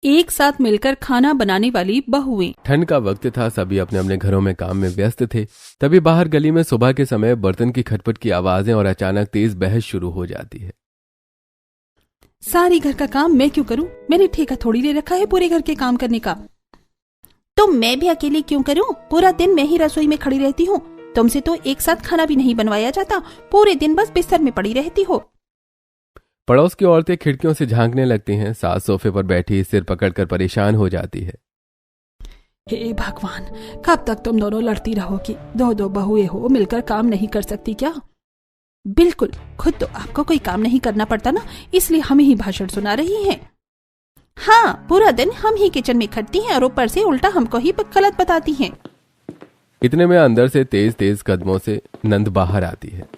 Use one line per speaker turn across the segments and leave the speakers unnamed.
एक साथ मिलकर खाना बनाने वाली बहुएं।
ठंड का वक्त था, सभी अपने अपने घरों में काम में व्यस्त थे। तभी बाहर गली में सुबह के समय बर्तन की खटपट की आवाजें और अचानक तेज बहस शुरू हो जाती है।
सारी घर का काम मैं क्यों करूं? मैंने ठेका थोड़ी ले रखा है पूरे घर के काम करने का। तो मैं भी अकेले क्यों करूं? पूरा दिन मैं ही रसोई में खड़ी रहती हूँ। तुमसे तो एक साथ खाना भी नहीं बनवाया जाता, पूरे दिन बस बिस्तर में पड़ी रहती हो।
पड़ोस की औरतें खिड़कियों से झांकने लगती हैं। सास सोफे पर बैठी सिर पकड़कर परेशान हो जाती है।
हे भगवान, कब तक तुम दोनों लड़ती रहोगी? दो दो बहुएं हो, मिलकर काम नहीं कर सकती क्या? बिल्कुल, खुद तो आपको कोई काम नहीं करना पड़ता ना, इसलिए हम ही भाषण सुना रही हैं। हाँ, पूरा दिन हम ही किचन में खटती हैं और ऊपर से उल्टा हमको ही गलत बताती हैं।
इतने में अंदर से तेज तेज कदमों से नंद बाहर आती है।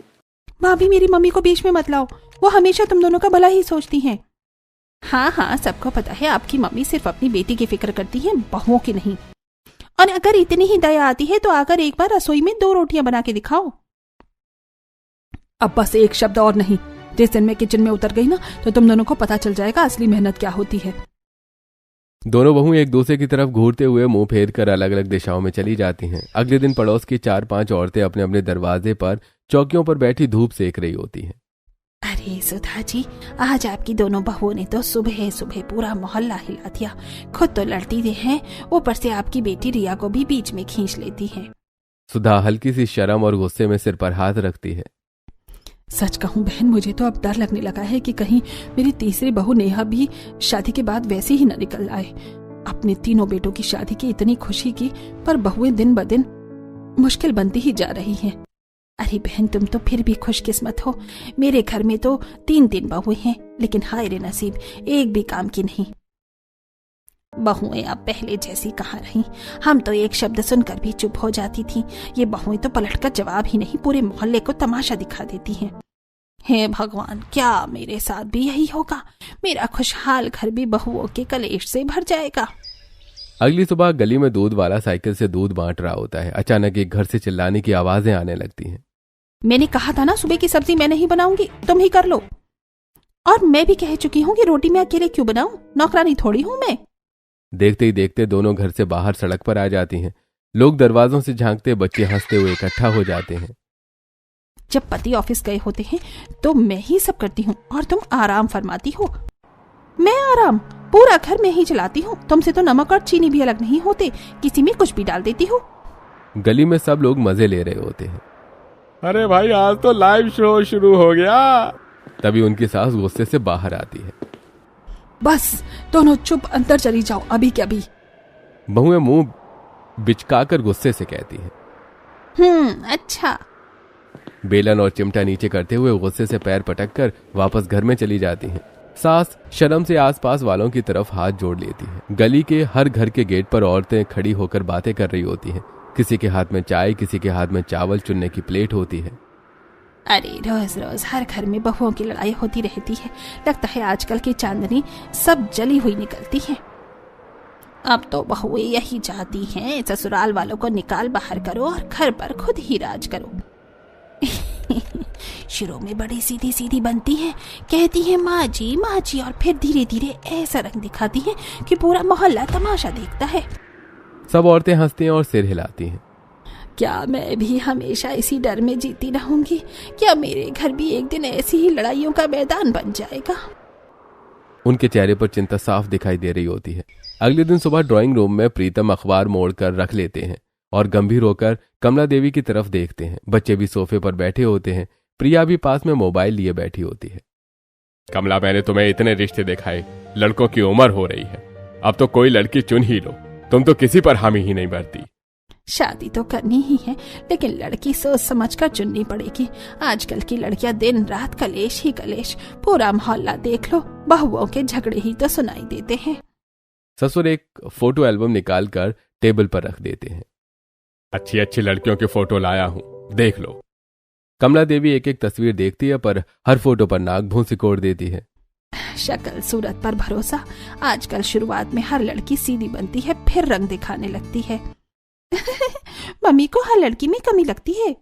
भाभी, मेरी मम्मी को बीच में मत लाओ, वो हमेशा तुम दोनों का भला ही सोचती हैं। हाँ हाँ, सबको पता है आपकी मम्मी सिर्फ अपनी बेटी की फिक्र करती है, बहुओं की नहीं। और अगर इतनी ही दया आती है तो आकर एक बार रसोई में 2 रोटियां बना के दिखाओ। अब बस एक शब्द और नहीं। जिस दिन मैं किचन में उतर गई ना, तो तुम दोनों को पता चल जाएगा असली मेहनत क्या होती है।
दोनों बहू एक दूसरे की तरफ घूरते हुए मुंह फेर कर अलग अलग दिशाओं में चली जाती हैं। अगले दिन पड़ोस की 4-5 औरतें अपने अपने दरवाजे पर चौकियों पर बैठी धूप सेक रही होती हैं।
अरे सुधा जी, आज आपकी दोनों बहुओं ने तो सुबह सुबह पूरा मोहल्ला हिला दिया। खुद तो लड़ती हैं, ऊपर से आपकी बेटी रिया को भी बीच में खींच लेती है।
सुधा हल्की सी शर्म और गुस्से में सिर पर हाथ रखती है।
सच कहूं बहन, मुझे तो अब डर लगने लगा है कि कहीं मेरी तीसरी बहू नेहा भी शादी के बाद वैसे ही न निकल आए। अपने तीनों बेटों की शादी की इतनी खुशी की, पर बहुएं दिन ब दिन मुश्किल बनती ही जा रही हैं। अरे बहन, तुम तो फिर भी खुशकिस्मत हो। मेरे घर में तो 3 बहुएं हैं, लेकिन हाय रे नसीब, एक भी काम की नहीं। बहुएं अब पहले जैसी कहाँ रही। हम तो एक शब्द सुनकर भी चुप हो जाती थी। ये बहुएं तो पलटकर जवाब ही नहीं, पूरे मोहल्ले को तमाशा दिखा देती हैं। हे भगवान, क्या मेरे साथ भी यही होगा? मेरा खुशहाल घर भी बहुओं के कलेश से भर जाएगा।
अगली सुबह गली में दूध वाला साइकिल से दूध बांट रहा होता है। अचानक एक घर से चिल्लाने की आवाजें आने लगती हैं।
मैंने कहा था ना, सुबह की सब्जी मैं नहीं बनाऊंगी, तुम ही कर लो। और मैं भी कह चुकी हूँ कि रोटी मैं अकेले क्यों बनाऊं, नौकरानी थोड़ी हूँ मैं।
देखते ही देखते दोनों घर से बाहर सड़क पर आ जाती हैं। लोग दरवाजों से झांकते, बच्चे हंसते हुए इकट्ठा हो जाते हैं।
जब पति ऑफिस गए होते हैं तो मैं ही सब करती हूँ और तुम आराम फरमाती हो। मैं आराम? पूरा घर मैं ही चलाती हूँ। तुमसे तो नमक और चीनी भी अलग नहीं होते, किसी में कुछ भी डाल देती हूँ।
गली में सब लोग मजे ले रहे होते हैं।
अरे भाई, आज तो लाइव शो शुरू हो गया।
तभी उनकी सास गुस्से से बाहर आती है।
बस दोनों चुप, अंदर चली जाओ अभी के अभी।
बहुएं मुंह बिचकाकर गुस्से से कहती है।
अच्छा।
बेलन और चिमटा नीचे करते हुए गुस्से से पैर पटक कर वापस घर में चली जाती हैं। सास शर्म से आसपास वालों की तरफ हाथ जोड़ लेती है। गली के हर घर के गेट पर औरतें खड़ी होकर बातें कर रही होती हैं। किसी के हाथ में चाय, किसी के हाथ में चावल चुनने की प्लेट होती है।
अरे रोज रोज हर घर में बहुओं की लड़ाई होती रहती है। लगता है आजकल की चांदनी सब जली हुई निकलती है। अब तो बहुएं यही चाहती हैं, ससुराल वालों को निकाल बाहर करो और घर पर खुद ही राज करो। शुरू में बड़ी सीधी सीधी बनती है, कहती है माँ जी, और फिर धीरे धीरे ऐसा रंग दिखाती है कि पूरा मोहल्ला तमाशा देखता है।
सब औरतें हंसती हैं और सिर हिलाती हैं।
क्या मैं भी हमेशा इसी डर में जीती रहूंगी? क्या मेरे घर भी एक दिन ऐसी ही लड़ाइयों का मैदान बन जाएगा?
उनके चेहरे पर चिंता साफ दिखाई दे रही होती है। अगले दिन सुबह ड्राइंग रूम में प्रीतम अखबार मोड़कर रख लेते हैं और गंभीर होकर कमला देवी की तरफ देखते हैं। बच्चे भी सोफे पर बैठे होते हैं। प्रिया भी पास में मोबाइल लिए बैठी होती है।
कमला, मैंने तुम्हें इतने रिश्ते दिखाए, लड़कों की उम्र हो रही है, अब तो कोई लड़की चुन ही लो। तुम तो किसी पर हामी ही नहीं भरती।
शादी तो करनी ही है, लेकिन लड़की सोच समझ कर चुननी पड़ेगी। आजकल की लड़कियां दिन रात कलेश ही कलेश। पूरा मोहल्ला देख लो, बहुओं के झगड़े ही तो सुनाई देते हैं।
ससुर एक फोटो एल्बम निकालकर टेबल पर रख देते हैं।
अच्छी अच्छी लड़कियों की फोटो लाया हूँ, देख लो।
कमला देवी एक एक तस्वीर देखती है, पर हर फोटो पर नाक भूं सिकोड़ देती है।
शक्ल सूरत पर भरोसा। आजकल शुरुआत में हर लड़की सीधी बनती है, फिर रंग दिखाने लगती है। मम्मी को हर लड़की में कमी लगती है।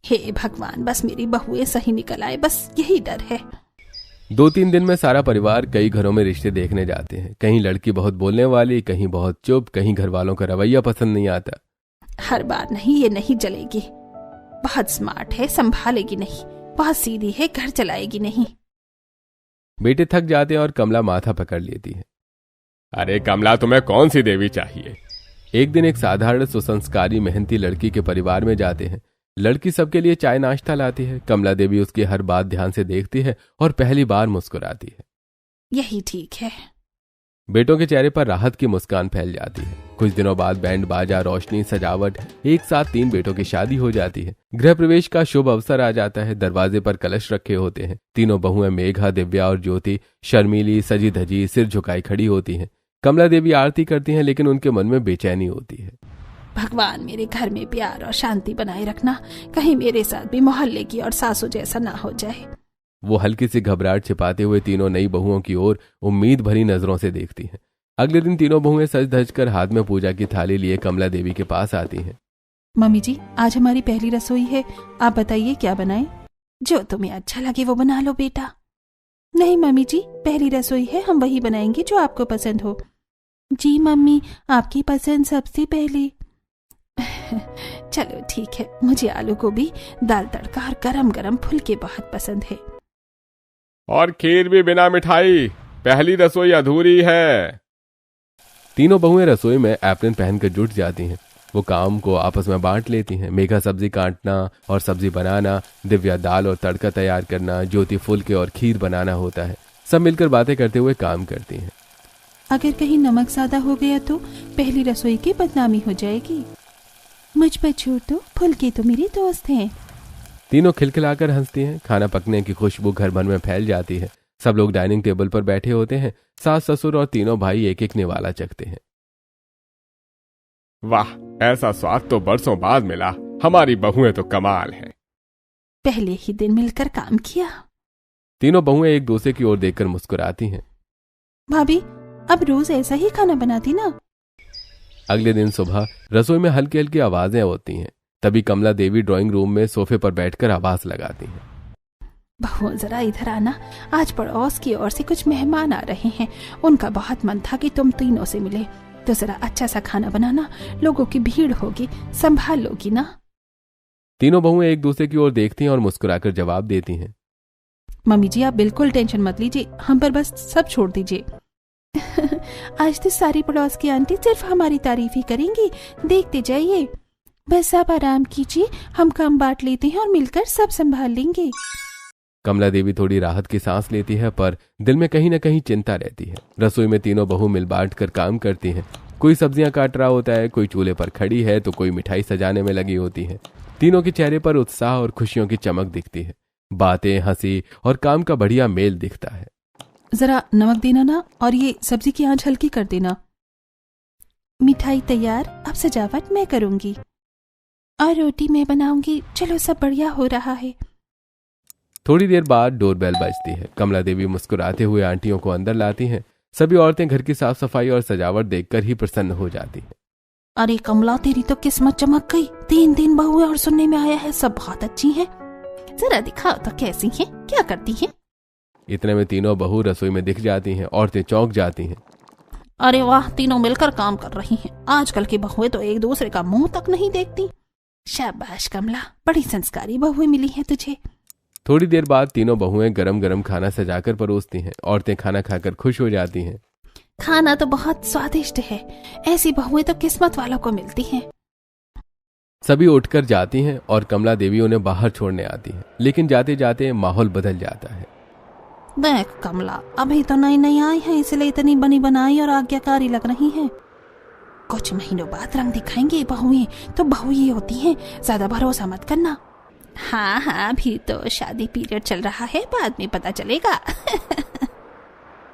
हे भगवान, बस मेरी बहुएं सही निकल आए, बस यही डर है।
2-3 दिन में सारा परिवार कई घरों में रिश्ते देखने जाते हैं। कहीं लड़की बहुत बोलने वाली, कहीं बहुत चुप, कहीं घर वालों का रवैया पसंद नहीं आता।
हर बार नहीं, ये नहीं चलेगी। बहुत स्मार्ट है, संभालेगी नहीं। बहुत सीधी है, घर चलाएगी नहीं।
बेटे थक जाते हैं और कमला माथा पकड़ लेती है।
अरे कमला, तुम्हें कौन सी देवी चाहिए?
एक दिन एक साधारण सुसंस्कारी मेहनती लड़की के परिवार में जाते हैं। लड़की सबके लिए चाय नाश्ता लाती है। कमला देवी उसकी हर बात ध्यान से देखती है और पहली बार मुस्कुराती है।
यही ठीक है।
बेटों के चेहरे पर राहत की मुस्कान फैल जाती है। कुछ दिनों बाद बैंड बाजा, रोशनी, सजावट, एक साथ 3 बेटों की शादी हो जाती है। गृह प्रवेश का शुभ अवसर आ जाता है। दरवाजे पर कलश रखे होते हैं। तीनों बहुएं मेघा, दिव्या और ज्योति शर्मीली, सजी धजी, सिर झुकाई खड़ी होती हैं। कमला देवी आरती करती हैं, लेकिन उनके मन में बेचैनी होती है।
भगवान, मेरे घर में प्यार और शांति बनाए रखना। कहीं मेरे साथ भी मोहल्ले की और सासू जैसा ना हो जाए।
वो हल्की सी घबराहट छिपाते हुए तीनों नई बहुओं की ओर उम्मीद भरी नजरों से देखती हैं। अगले दिन तीनों बहुएं सज धज कर हाथ में पूजा की थाली लिए कमला देवी के पास आती हैं।
मम्मी जी, आज हमारी पहली रसोई है। आप बताइए क्या बनाएं? जो तुम्हें अच्छा लगे वो बना लो बेटा। नहीं मम्मी जी, पहली रसोई है, हम वही बनाएंगे जो आपको पसंद हो। जी मम्मी, आपकी पसंद सबसे पहले। चलो ठीक है, मुझे आलू गोभी, दाल तड़का और गरम गरम फुलके बहुत पसंद है।
और खीर भी बिना मिठाई, पहली रसोई अधूरी है।
तीनों बहुएं रसोई में एप्रन पहनकर जुट जाती हैं। वो काम को आपस में बांट लेती हैं। मेघा सब्जी काटना और सब्जी बनाना, दिव्या दाल और तड़का तैयार करना, ज्योति फुलके और खीर बनाना होता है। सब मिलकर बातें करते हुए काम करती हैं।
अगर कहीं नमक ज्यादा हो गया तो पहली रसोई की बदनामी हो जाएगी। मुझ पर छोड़ दो, फुलके तो मेरे दोस्त हैं।
तीनों खिलखिलाकर हंसती हैं। खाना पकने की खुशबू घर भर में फैल जाती है। सब लोग डाइनिंग टेबल पर बैठे होते हैं। सास ससुर और तीनों भाई एक एक निवाला चखते हैं।
वाह, ऐसा स्वाद तो बरसों बाद मिला। हमारी बहुएं तो कमाल हैं।
पहले ही दिन मिलकर काम किया।
तीनों बहुएं एक दूसरे की ओर देखकर मुस्कुराती हैं।
भाभी, अब रोज ऐसा ही खाना बनाती ना।
अगले दिन सुबह रसोई में हल्की हल्की आवाजें होती हैं। तभी कमला देवी ड्राइंग रूम में सोफे पर बैठकर आवाज लगाती हैं।
बहू जरा इधर आना, आज पड़ोस की ओर से कुछ मेहमान आ रहे हैं। उनका बहुत मन था कि तुम तीनों से मिले, तो जरा अच्छा सा खाना बनाना। लोगों की भीड़ होगी, संभाल लोगी ना।
तीनों बहुएं एक दूसरे की ओर देखती हैं और मुस्कुराकर जवाब देती हैं।
मम्मी जी, आप बिल्कुल टेंशन मत लीजिए, हम पर बस सब छोड़ दीजिए। आज तो सारी पड़ोस की आंटी सिर्फ हमारी तारीफ ही करेंगी, देखते जाइए। बस आप आराम कीजिए, हम काम बांट लेते हैं और मिलकर सब संभाल लेंगे।
कमला देवी थोड़ी राहत की सांस लेती है, पर दिल में कहीं न कहीं चिंता रहती है। रसोई में तीनों बहू मिल बांट कर काम करती हैं। कोई सब्जियां काट रहा होता है, कोई चूल्हे पर खड़ी है, तो कोई मिठाई सजाने में लगी होती है। तीनों के चेहरे पर उत्साह और खुशियों की चमक दिखती है। बातें, हंसी और काम का बढ़िया मेल दिखता है।
जरा नमक देना ना, और ये सब्जी की आंच हल्की कर देना। मिठाई तैयार, अब सजावट मैं करूंगी और रोटी मैं बनाऊंगी। चलो, सब बढ़िया हो रहा है।
थोड़ी देर बाद डोरबेल बजती है। कमला देवी मुस्कुराते हुए आंटियों को अंदर लाती हैं। सभी औरतें घर की साफ सफाई और सजावट देखकर ही प्रसन्न हो जाती हैं।
अरे कमला, तेरी तो किस्मत चमक गई। 3 दिन बहू है और सुनने में आया है सब बहुत अच्छी हैं। जरा दिखाओ तो कैसी हैं, क्या करती हैं?
इतने में तीनों बहू रसोई में दिख जाती हैं। औरतें चौंक जाती हैं।
अरे वाह, तीनों मिलकर काम कर रही हैं। आजकल की बहुएं तो एक दूसरे का मुंह तक नहीं देखती। शाबाश कमला, बड़ी संस्कारी बहुएं मिली हैं तुझे।
थोड़ी देर बाद तीनों बहुएं गरम गरम खाना सजाकर परोसती हैं। औरतें खाना खाकर खुश हो जाती हैं।
खाना तो बहुत स्वादिष्ट है। ऐसी बहुएं तो किस्मत वालों को मिलती हैं।
सभी उठकर जाती हैं और कमला देवी उन्हें बाहर छोड़ने आती है। लेकिन जाते जाते माहौल बदल जाता है।
देख कमला, अभी तो नई नई आई है, इसलिए इतनी बनी बनाई और आज्ञाकारी लग रही है। कुछ महीनों बाद रंग दिखाएंगे। बहुएं तो बहु ही होती हैं, ज्यादा भरोसा मत करना। हाँ हाँ, अभी तो शादी पीरियड चल रहा है, बाद में पता चलेगा।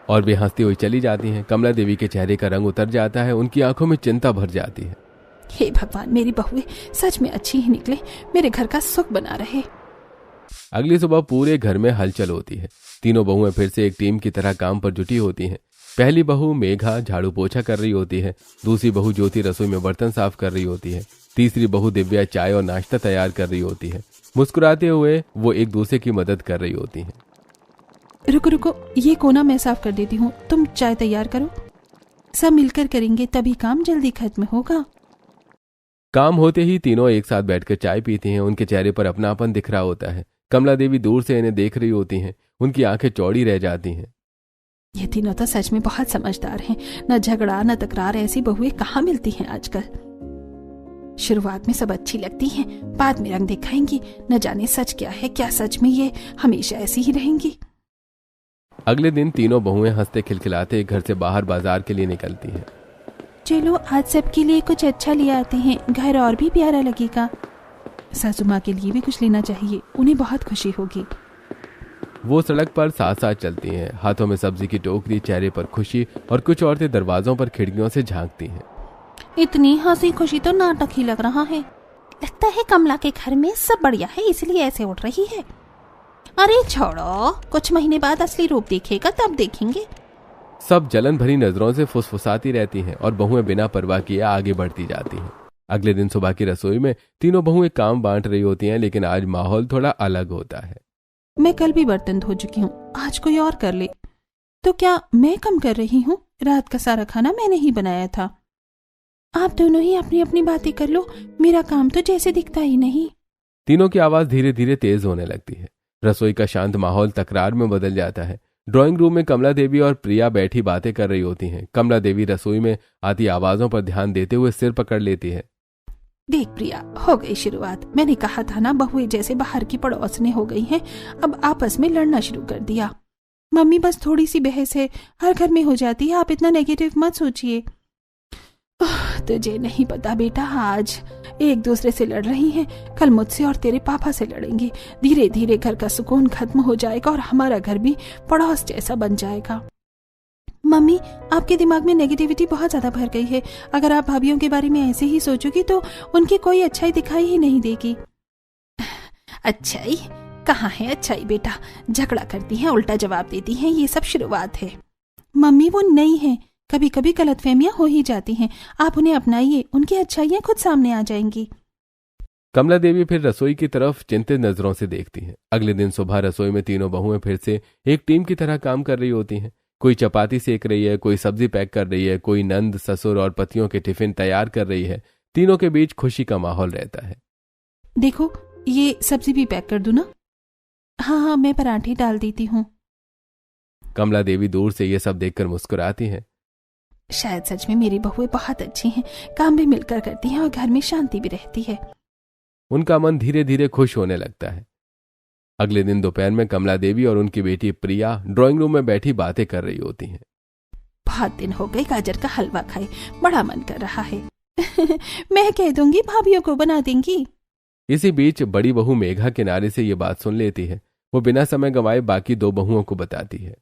और वे हंसती हुई चली जाती हैं। कमला देवी के चेहरे का रंग उतर जाता है। उनकी आंखों में चिंता भर जाती है।
हे भगवान, मेरी बहुएं सच में अच्छी ही निकले, मेरे घर का सुख बना रहे।
अगली सुबह पूरे घर में हलचल होती है। तीनों बहुएं फिर से एक टीम की तरह काम पर जुटी होती हैं। पहली बहू मेघा झाड़ू पोछा कर रही होती है। दूसरी बहू ज्योति रसोई में बर्तन साफ कर रही होती है। तीसरी बहू दिव्या चाय और नाश्ता तैयार कर रही होती है। मुस्कुराते हुए वो एक दूसरे की मदद कर रही होती हैं।
रुको रुको, ये कोना मैं साफ कर देती हूँ, तुम चाय तैयार करो। सब मिलकर करेंगे तभी काम जल्दी खत्म होगा।
काम होते ही तीनों एक साथ बैठकर चाय पीती हैं। उनके चेहरे पर अपनापन दिख रहा होता है। कमला देवी दूर से इन्हें देख रही होती हैं। उनकी आंखें चौड़ी रह जाती हैं।
ये तीनों तो सच में बहुत समझदार हैं। न झगड़ा न तकरार, ऐसी बहुएं कहाँ मिलती हैं आजकल। शुरुआत में सब अच्छी लगती हैं, बाद में रंग दिखाएंगी। न जाने सच क्या है, क्या सच में ये हमेशा ऐसी ही रहेंगी।
अगले दिन तीनों बहुएं हंसते खिलखिलाते घर से बाहर बाजार के लिए निकलती हैं।
चलो आज सबके लिए कुछ अच्छा ले आते हैं, घर और भी प्यारा लगेगा। सासू माँ के लिए भी कुछ लेना चाहिए, उन्हें बहुत खुशी होगी।
वो सड़क पर साथ साथ चलती हैं, हाथों में सब्जी की टोकरी, चेहरे पर खुशी, और कुछ औरतें दरवाजों पर खिड़कियों से झांकती हैं।
इतनी हंसी खुशी तो नाटक ही लग रहा है। लगता है कमला के घर में सब बढ़िया है, इसलिए ऐसे उठ रही है। अरे छोड़ो, कुछ महीने बाद असली रूप देखेगा तब देखेंगे।
सब जलन भरी नजरों से फुसफुसाती रहती हैं और बहुएं बिना परवाह किए आगे बढ़ती जाती हैं। अगले दिन सुबह की रसोई में तीनों बहुएं काम बांट रही होती हैं, लेकिन आज माहौल थोड़ा अलग होता है।
मैं कल भी बर्तन धो चुकी हूँ, आज कोई और कर ले। तो क्या मैं कम कर रही हूँ? रात का सारा खाना मैंने ही बनाया था। आप दोनों ही अपनी अपनी बातें कर लो, मेरा काम तो जैसे दिखता ही नहीं।
तीनों की आवाज धीरे धीरे तेज होने लगती है। रसोई का शांत माहौल तकरार में बदल जाता है। ड्राइंग रूम में कमला देवी और प्रिया बैठी बातें कर रही होती हैं। कमला देवी रसोई में आती आवाजों पर ध्यान देते हुए सिर पकड़ लेती है।
देख प्रिया, हो गई शुरुआत। मैंने कहा था ना, बहुएं जैसे बाहर की पड़ोसने हो गई हैं, अब आपस में लड़ना शुरू कर दिया। मम्मी बस थोड़ी सी बहस है, हर घर में हो जाती है, आप इतना नेगेटिव मत सोचिए। तुझे नहीं पता बेटा, आज एक दूसरे से लड़ रही हैं, कल मुझसे और तेरे पापा से लड़ेंगे। धीरे धीरे घर का सुकून खत्म हो जाएगा और हमारा घर भी पड़ोस जैसा बन जाएगा। मम्मी, आपके दिमाग में नेगेटिविटी बहुत ज्यादा भर गई है। अगर आप भाभीियों के बारे में ऐसे ही सोचोगी तो उनकी कोई अच्छाई दिखाई ही नहीं देगी। अच्छाई कहाँ है अच्छाई बेटा, झगड़ा करती हैं, उल्टा जवाब देती हैं, ये सब शुरुआत है। मम्मी वो नहीं है, कभी कभी गलतफहमियां हो ही जाती हैं, आप उन्हें अपनाइए, उनकी अच्छाइयां खुद सामने आ जाएंगी।
कमला देवी फिर रसोई की तरफ चिंतित नजरों से देखती हैं। अगले दिन सुबह रसोई में तीनों बहुएं फिर से एक टीम की तरह काम कर रही होती हैं। कोई चपाती सेक रही है, कोई सब्जी पैक कर रही है, कोई नंद, ससुर और पतियों के टिफिन तैयार कर रही है। तीनों के बीच खुशी का माहौल रहता है।
देखो, ये सब्जी भी पैक कर दूं ना? हाँ, मैं पराठे डाल देती हूँ।
कमला देवी दूर से ये सब देखकर मुस्कुराती हैं।
शायद सच में मेरी बहुएं बहुत अच्छी हैं, काम भी मिलकर करती हैं और घर में शांति भी रहती है।
उनका मन धीरे धीरे खुश होने लगता है। अगले दिन दोपहर में कमला देवी और उनकी बेटी प्रिया ड्राइंग रूम में बैठी बातें कर रही होती हैं।
बहुत दिन हो गए गाजर का हलवा खाए, बड़ा मन कर रहा है। मैं कह दूंगी भाभीियों को बना देंगी।
इसी बीच बड़ी बहू मेघा किनारे से ये बात सुन लेती है। वो बिना समय गंवाए बाकी दो बहुओं को बताती है।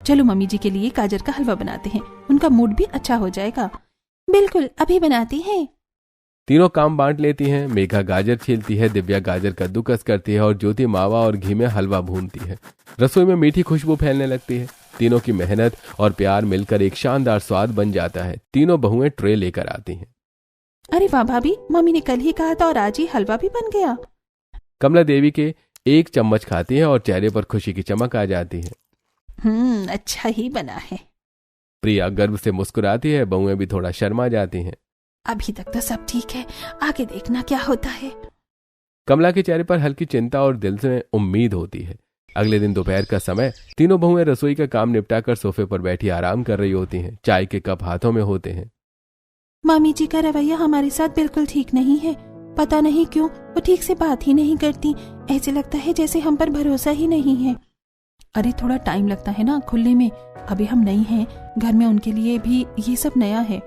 चलो मम्मी जी के लिए गाजर का हलवा बनाते हैं, उनका मूड भी अच्छा हो जाएगा। बिल्कुल, अभी बनाती हैं।
तीनों काम बांट लेती हैं। मेघा गाजर छीलती है, दिव्या गाजर कद्दूकस करती है और ज्योति मावा और घी में हलवा भूनती है। रसोई में मीठी खुशबू फैलने लगती है। तीनों की मेहनत और प्यार मिलकर एक शानदार स्वाद बन जाता है। तीनों बहुएं ट्रे लेकर आती हैं।
अरे वाह भाभी, मम्मी ने कल ही कहा था और आज ही हलवा भी बन गया।
कमला देवी के एक चम्मच खाती है और चेहरे पर खुशी की चमक आ जाती है।
अच्छा ही बना है।
प्रिया गर्व से मुस्कुराती है। बहुएं भी थोड़ा शर्मा जाती हैं।
अभी तक तो सब ठीक है, आगे देखना क्या होता है।
कमला के चेहरे पर हल्की चिंता और दिल से उम्मीद होती है। अगले दिन दोपहर का समय, तीनों बहुएं रसोई का काम निपटाकर सोफे पर बैठी आराम कर रही होती हैं। चाय के कप हाथों में होते हैं।
मामी जी का रवैया हमारे साथ बिल्कुल ठीक नहीं है। पता नहीं क्यों वो ठीक से बात ही नहीं करती। ऐसे लगता है जैसे हम पर भरोसा ही नहीं है। अरे थोड़ा टाइम लगता है ना खुलने में, अभी हम नहीं हैं घर में, उनके लिए भी ये सब नया है।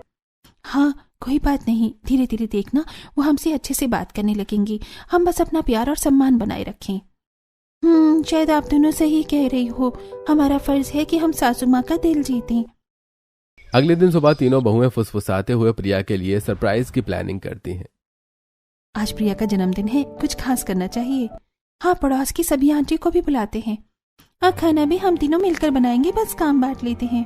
हाँ, कोई बात नहीं, धीरे धीरे देखना वो हमसे अच्छे से बात करने लगेंगी। हम बस अपना प्यार और सम्मान बनाए रखें। शायद आप दोनों सही कह रही हो, हमारा फर्ज है कि हम सासू माँ का दिल जीतें।
अगले दिन सुबह तीनों बहुएं फुसफुसाते हुए प्रिया के लिए सरप्राइज की प्लानिंग करती हैं।
आज प्रिया का जन्मदिन है, कुछ खास करना चाहिए। हाँ, पड़ोस की सभी आंटी को भी बुलाते हैं। हाँ, खाना भी हम तीनों मिलकर बनाएंगे, बस काम बांट लेते हैं।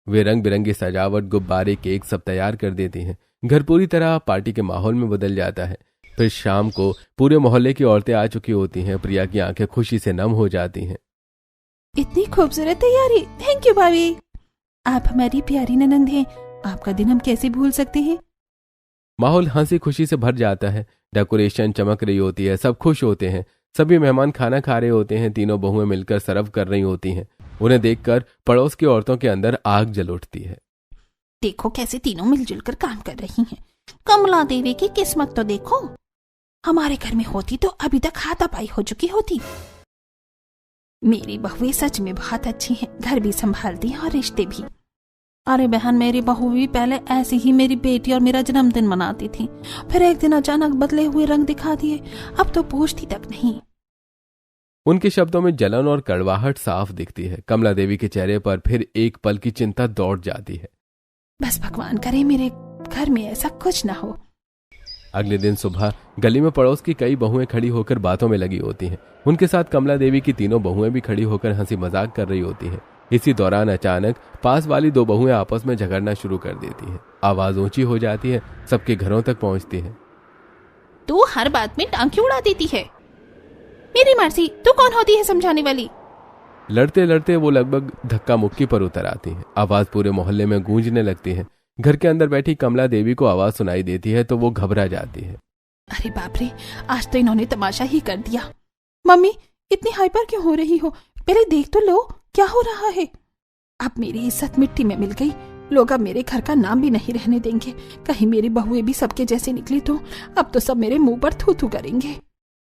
वे रंग बिरंगी सजावट, गुब्बारे, केक सब तैयार कर देती हैं। घर पूरी तरह पार्टी के माहौल में बदल जाता है। फिर शाम को पूरे मोहल्ले की औरतें आ चुकी होती हैं। प्रिया की आंखें खुशी से नम हो जाती हैं।
इतनी खूबसूरत तैयारी, थैंक यू भाभी। आप हमारी प्यारी ननंद हैं, आपका दिन हम कैसे भूल सकते हैं।
माहौल हंसी खुशी से भर जाता है। डेकोरेशन चमक रही होती है, सब खुश होते हैं। सभी मेहमान खाना खा रहे होते हैं। तीनों बहुएं मिलकर सर्व कर रही होती हैं। उन्हें देखकर पड़ोस की औरतों के अंदर आग जल उठती है।
देखो कैसे तीनों मिलजुल कर काम कर रही हैं। कमला देवी की किस्मत तो देखो, हमारे घर में होती तो अभी तक हाथापाई हो चुकी होती। मेरी बहुएं सच में बहुत अच्छी हैं, घर भी संभालती हैं और रिश्ते भी। अरे बहन, मेरी बहू भी पहले ऐसी ही मेरी बेटी और मेरा जन्मदिन मनाती थी, फिर एक दिन अचानक बदले हुए रंग दिखा दिए, अब तो पूछती तक नहीं।
उनके शब्दों में जलन और कड़वाहट साफ दिखती है। कमला देवी के चेहरे पर फिर एक पल की चिंता दौड़ जाती है।
बस भगवान करे मेरे घर में ऐसा कुछ ना हो।
अगले दिन सुबह गली में पड़ोस की कई बहुएं खड़ी होकर बातों में लगी होती हैं। उनके साथ कमला देवी की तीनों बहुएं भी खड़ी होकर हंसी मजाक कर रही होती हैं। इसी दौरान अचानक पास वाली दो बहुएं आपस में झगड़ना शुरू कर देती हैं। आवाज ऊंची हो जाती है, सबके घरों तक पहुंचती है।
तू हर बात में टांग क्यों उड़ा देती है? मेरी मर्जी, तू कौन होती है समझाने वाली?
लड़ते लड़ते वो लगभग धक्का मुक्की पर उतर आती हैं। आवाज पूरे मोहल्ले में गूंजने लगती है। घर के अंदर बैठी कमला देवी को आवाज सुनाई देती है तो वो घबरा जाती है।
अरे बाप रे, आज तो इन्होंने तमाशा ही कर दिया। मम्मी, इतनी हाइपर क्यों हो रही हो? पहले देख तो लो क्या हो रहा है। अब मेरी इज्जत मिट्टी में मिल गई। लोग अब मेरे घर का नाम भी नहीं रहने देंगे। कहीं मेरी बहुएं भी सबके जैसे निकली तो अब तो सब मेरे मुंह पर थू थू करेंगे।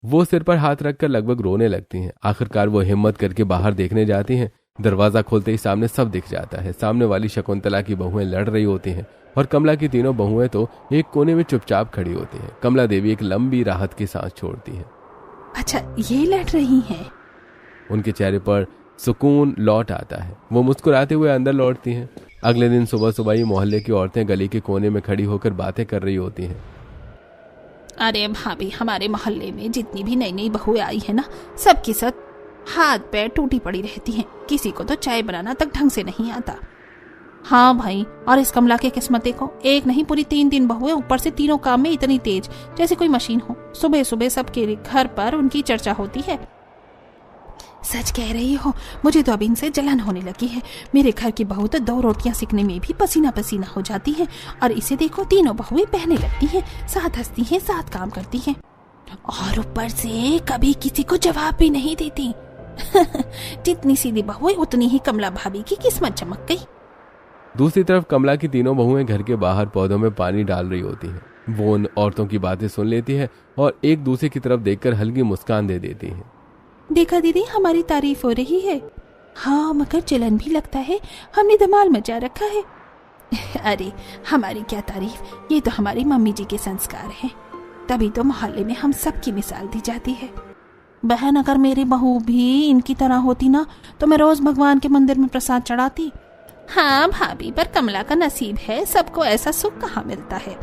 वो सिर पर हाथ रखकर लगभग रोने लगती हैं। आखिरकार वो हिम्मत करके बाहर देखने जाती हैं। दरवाजा खोलते ही सामने सब दिख जाता है। सामने वाली शकुंतला की बहुएं लड़ रही होती हैं और कमला की तीनों बहुएं तो एक कोने में चुपचाप खड़ी होती हैं। कमला देवी एक लंबी राहत की सांस छोड़ती है।
अच्छा, ये लड़ रही हैं।
उनके चेहरे पर सुकून लौट आता है। वो मुस्कुराते हुए अंदर लौटती हैं। अगले दिन सुबह सुबह ही मोहल्ले की औरतें गली के कोने में खड़ी होकर बातें कर रही होती हैं।
अरे भाभी, हमारे मोहल्ले में जितनी भी नई नई बहुएं आई है ना, सबकी सब हाथ पैर टूटी पड़ी रहती हैं। किसी को तो चाय बनाना तक ढंग से नहीं आता। हाँ भाई, और इस कमला की किस्मत देखो, एक नहीं पूरी 3 बहुएं, ऊपर से तीनों काम में इतनी तेज जैसे कोई मशीन हो। सुबह सुबह सबके घर पर उनकी चर्चा होती है। सच कह रही हो, मुझे तो अब इनसे जलन होने लगी है। मेरे घर की बहू तो 2 रोटियां सेकने में भी पसीना पसीना हो जाती है, और इसे देखो तीनों बहुएं पहने लगती हैं, साथ हंसती हैं, साथ काम करती हैं, और ऊपर से कभी किसी को जवाब भी नहीं देती। जितनी सीधी बहुएं उतनी ही कमला भाभी की किस्मत चमक गई।
दूसरी तरफ कमला की तीनों बहुएं घर के बाहर पौधों में पानी डाल रही होती हैं। वो उन औरतों की बातें सुन लेती है और एक दूसरे की तरफ देखकर हल्की मुस्कान दे देती है।
देखा दीदी, हमारी तारीफ हो रही है। हाँ, मगर जलन भी लगता है, हमने धमाल मचा रखा है। अरे हमारी क्या तारीफ, ये तो हमारी मम्मी जी के संस्कार हैं। तभी तो मोहल्ले में हम सबकी मिसाल दी जाती है। बहन, अगर मेरी बहू भी इनकी तरह होती ना, तो मैं रोज भगवान के मंदिर में प्रसाद चढ़ाती। हाँ भाभी, पर कमला का नसीब है, सबको ऐसा सुख कहाँ मिलता है।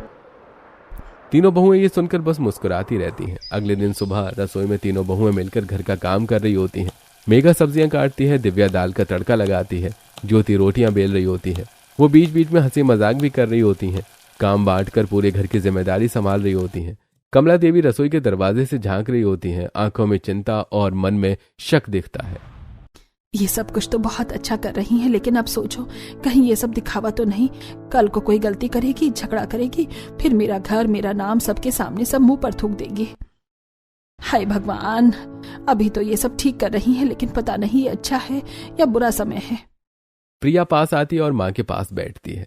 तीनों बहुएं ये सुनकर बस मुस्कुराती रहती हैं। अगले दिन सुबह रसोई में तीनों बहुएं मिलकर घर का काम कर रही होती हैं। मेघा सब्जियां काटती है, दिव्या दाल का तड़का लगाती है, ज्योति रोटियां बेल रही होती है। वो बीच बीच में हंसी मजाक भी कर रही होती हैं। काम बांटकर पूरे घर की जिम्मेदारी संभाल रही होती हैं। कमला देवी रसोई के दरवाजे से झांक रही होती हैं। आंखों में चिंता और मन में शक दिखता है।
ये सब कुछ तो बहुत अच्छा कर रही हैं, लेकिन अब सोचो कहीं ये सब दिखावा तो नहीं। कल को कोई गलती करेगी, झगड़ा करेगी, फिर मेरा घर, मेरा नाम सबके सामने सब मुंह पर थूक देगी। हाय भगवान, अभी तो ये सब ठीक कर रही हैं, लेकिन पता नहीं ये अच्छा है या बुरा समय है।
प्रिया पास आती है और माँ के पास बैठती है।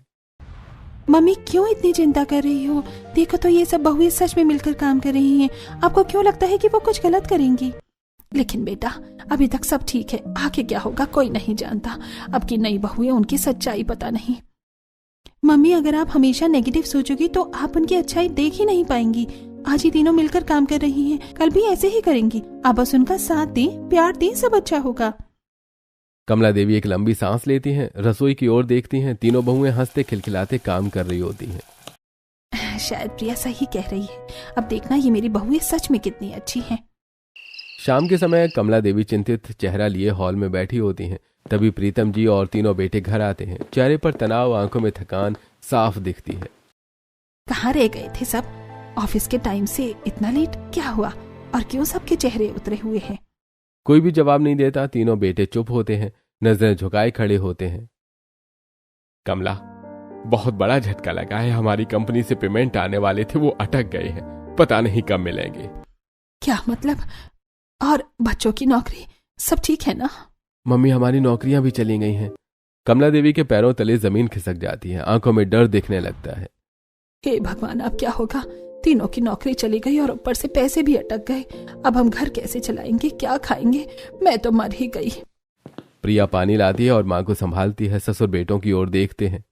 मम्मी, क्यों इतनी चिंता कर रही हो? देखो तो ये सब बहुएं सच में मिलकर काम कर रही हैं। आपको क्यों लगता है कि वो कुछ गलत करेंगी? लेकिन बेटा, अभी तक सब ठीक है, आगे क्या होगा कोई नहीं जानता। अब की नई बहुएं, उनकी सच्चाई पता नहीं। मम्मी, अगर आप हमेशा नेगेटिव सोचोगी तो आप उनकी अच्छाई देख ही नहीं पाएंगी। आज ही तीनों मिलकर काम कर रही हैं, कल भी ऐसे ही करेंगी। आप बस उनका साथ दें, प्यार दें, सब अच्छा होगा।
कमला देवी एक लंबी सांस लेती हैं, रसोई की ओर देखती हैं। तीनों बहुएं हंसते खिलखिलाते काम कर रही होती हैं।
शायद प्रिया सही कह रही है। अब देखना ये मेरी बहुएं सच में कितनी अच्छी हैं।
शाम के समय कमला देवी चिंतित चेहरा लिए हॉल में बैठी होती हैं। तभी प्रीतम जी और तीनों बेटे घर आते हैं। चेहरे पर तनाव, आंखों में थकान साफ दिखती है।
कहाँ रह गए थे सब? ऑफिस के टाइम से इतना लेट क्या हुआ, और क्यों सबके चेहरे उतरे हुए हैं?
कोई भी जवाब नहीं देता। तीनों बेटे चुप होते हैं, नजरें झुकाए खड़े होते हैं।
कमला, बहुत बड़ा झटका लगा है। हमारी कंपनी से पेमेंट आने वाले थे, वो अटक गए हैं, पता नहीं कब मिलेंगे।
क्या मतलब? और बच्चों की नौकरी सब ठीक है ना?
मम्मी, हमारी नौकरियां भी चली गई हैं। कमला देवी के पैरों तले जमीन खिसक जाती है, आंखों में डर दिखने लगता है।
हे भगवान, अब क्या होगा? तीनों की नौकरी चली गई और ऊपर से पैसे भी अटक गए। अब हम घर कैसे चलाएंगे, क्या खाएंगे? मैं तो मर ही गई।
प्रिया पानी लाती है और माँ को संभालती है। ससुर बेटों की ओर देखते हैं।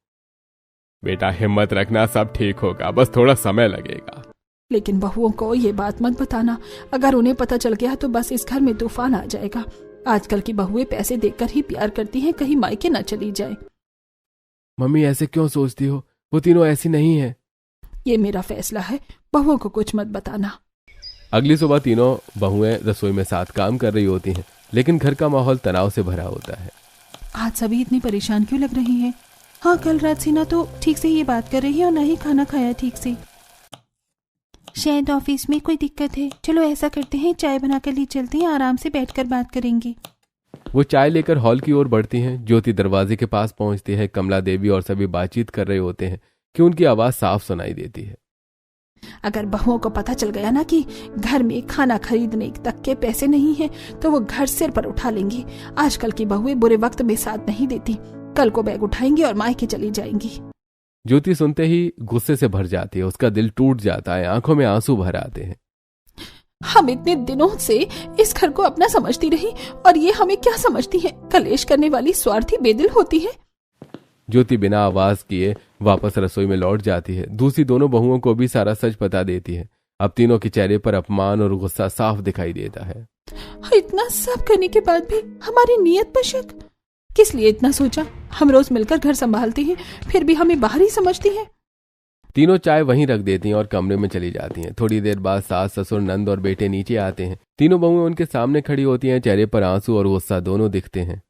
बेटा, हिम्मत रखना, सब ठीक होगा, बस थोड़ा समय लगेगा।
लेकिन बहुओं को ये बात मत बताना। अगर उन्हें पता चल गया तो बस इस घर में तूफान आ जाएगा। आजकल की बहुएं पैसे देकर ही प्यार करती हैं, कहीं मायके न चली जाए।
मम्मी, ऐसे क्यों सोचती हो? वो तीनों ऐसी नहीं है।
ये मेरा फैसला है, बहुओं को कुछ मत बताना।
अगली सुबह तीनों बहुएं रसोई में साथ काम कर रही होती हैं, लेकिन घर का माहौल तनाव से भरा होता है।
आज सभी इतनी परेशान क्यों लग रही हैं? हाँ, कल रात से ना तो ठीक से ये बात कर रही है और ना ही खाना खाया ठीक से। शायद ऑफिस में कोई दिक्कत है। चलो ऐसा करते हैं, चाय बनाकर ले चलते हैं, आराम से बैठकर बात करेंगे।
वो चाय लेकर हॉल की ओर बढ़ती हैं। ज्योति दरवाजे के पास पहुंचती है। कमला देवी और सभी बातचीत कर रहे होते हैं कि उनकी आवाज साफ सुनाई देती है।
अगर बहुओं को पता चल गया ना कि घर में खाना खरीदने तक के पैसे नहीं हैं, तो वो घर सिर पर उठा लेंगी। आजकल की बहुएं बुरे वक्त में साथ नहीं देती। कल को बैग उठाएंगी और मायके चली जाएंगी।
ज्योति सुनते ही गुस्से से भर जाती है। उसका दिल टूट जाता है, आंखों में आंसू भर आते हैं।
हम इतने दिनों से इस घर को अपना समझती रही और ये हमें क्या समझती है? कलेश करने वाली स्वार्थी बेदिल होती है।
ज्योति बिना आवाज किए वापस रसोई में लौट जाती है। दूसरी दोनों बहुओं को भी सारा सच बता देती है। अब तीनों के चेहरे पर अपमान और गुस्सा साफ दिखाई देता है।
इतना सब करने के बाद भी हमारी नीयत पर शक? किस लिए इतना सोचा? हम रोज मिलकर घर संभालते हैं, फिर भी हमें बाहर ही समझती है।
तीनों चाय वहीं रख देती हैं और कमरे में चली जाती हैं। थोड़ी देर बाद सास, ससुर, नंद और बेटे नीचे आते हैं। तीनों बहुएं उनके सामने खड़ी होती हैं। चेहरे पर आंसू और गुस्सा दोनों दिखते हैं।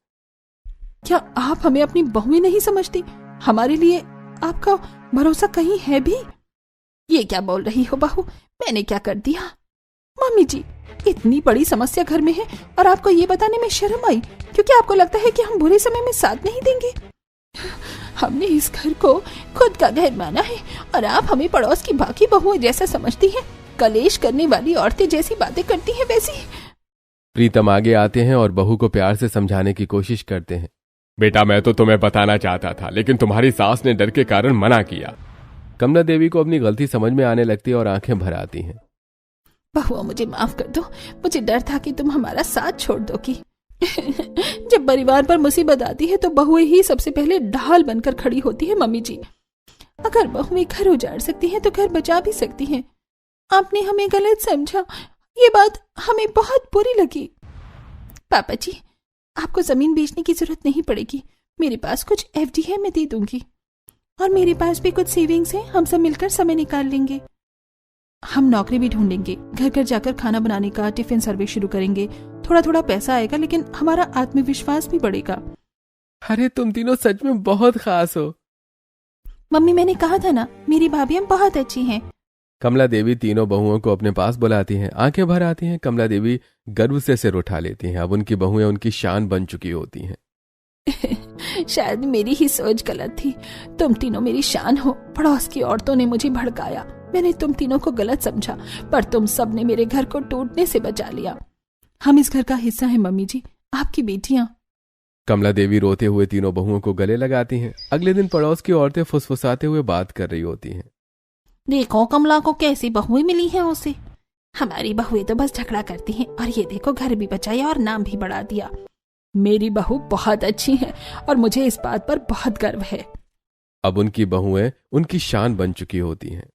क्या आप हमें अपनी बहुएं नहीं समझती? हमारे लिए आपका भरोसा कहीं है भी? ये क्या बोल रही हो बहू? मैंने क्या कर दिया? मम्मी जी, इतनी बड़ी समस्या घर में है और आपको ये बताने में शर्म आई क्योंकि आपको लगता है कि हम बुरे समय में साथ नहीं देंगे। हमने इस घर को खुद का घर माना है और आप हमें पड़ोस की बाकी बहुएं जैसा समझती हैं। कलेश करने वाली औरतें जैसी बातें करती हैं वैसी।
प्रीतम आगे आते हैं और बहू को प्यार से समझाने की कोशिश करते हैं।
बेटा, मैं तो तुम्हें बताना चाहता था, लेकिन तुम्हारी सास ने डर के कारण मना किया।
कमला देवी को अपनी गलती समझ में आने लगती है और आंखें भर आती हैं।
बहुआ, मुझे माफ कर दो। मुझे डर था कि तुम हमारा साथ छोड़ दोगी। जब परिवार पर मुसीबत आती है तो बहुएं ही सबसे पहले ढाल बनकर खड़ी होती है। मम्मी जी, अगर बहुएं घर उजाड़ सकती हैं तो घर बचा भी सकती हैं। आपने हमें गलत समझा, ये बात हमें बहुत बुरी लगी। पापा जी, आपको जमीन बेचने की जरूरत नहीं पड़ेगी। मेरे पास कुछ एफडी है, मैं दे दूंगी। और मेरे पास भी कुछ सेविंग्स है, हम सब मिलकर समय निकाल लेंगे। हम नौकरी भी ढूंढेंगे, घर घर जाकर खाना बनाने का टिफिन सर्विस शुरू करेंगे। थोड़ा थोड़ा पैसा आएगा, लेकिन हमारा आत्मविश्वास भी बढ़ेगा।
अरे तुम तीनों सच में बहुत खास हो।
मम्मी, मैंने कहा था ना, मेरी भाभियां बहुत अच्छी हैं।
कमला देवी तीनों बहुओं को अपने पास बुलाती हैं। आंखें भर आती हैं। कमला देवी गर्व से सिर उठा लेती हैं। अब उनकी बहुएं उनकी शान बन चुकी होती हैं।
शायद मेरी ही सोच गलत थी। तुम तीनों मेरी शान हो। पड़ोस की औरतों ने मुझे भड़काया, मैंने तुम तीनों को गलत समझा, पर तुम सब ने मेरे घर को टूटने से बचा लिया। हम इस घर का हिस्सा हैं मम्मी जी, आपकी बेटियां।
कमला देवी रोते हुए तीनों बहुओं को गले लगाती हैं। अगले दिन पड़ोस की औरतें फुसफुसाते हुए बात कर रही होती हैं।
देखो कमला को कैसी बहुएं मिली हैं उसे। हमारी बहुएं तो बस झगड़ा करती हैं और ये देखो घर भी बचाया और नाम भी बढ़ा दिया। मेरी बहू बहुत अच्छी है और मुझे इस बात पर बहुत गर्व है।
अब उनकी बहुएं उनकी शान बन चुकी होती हैं।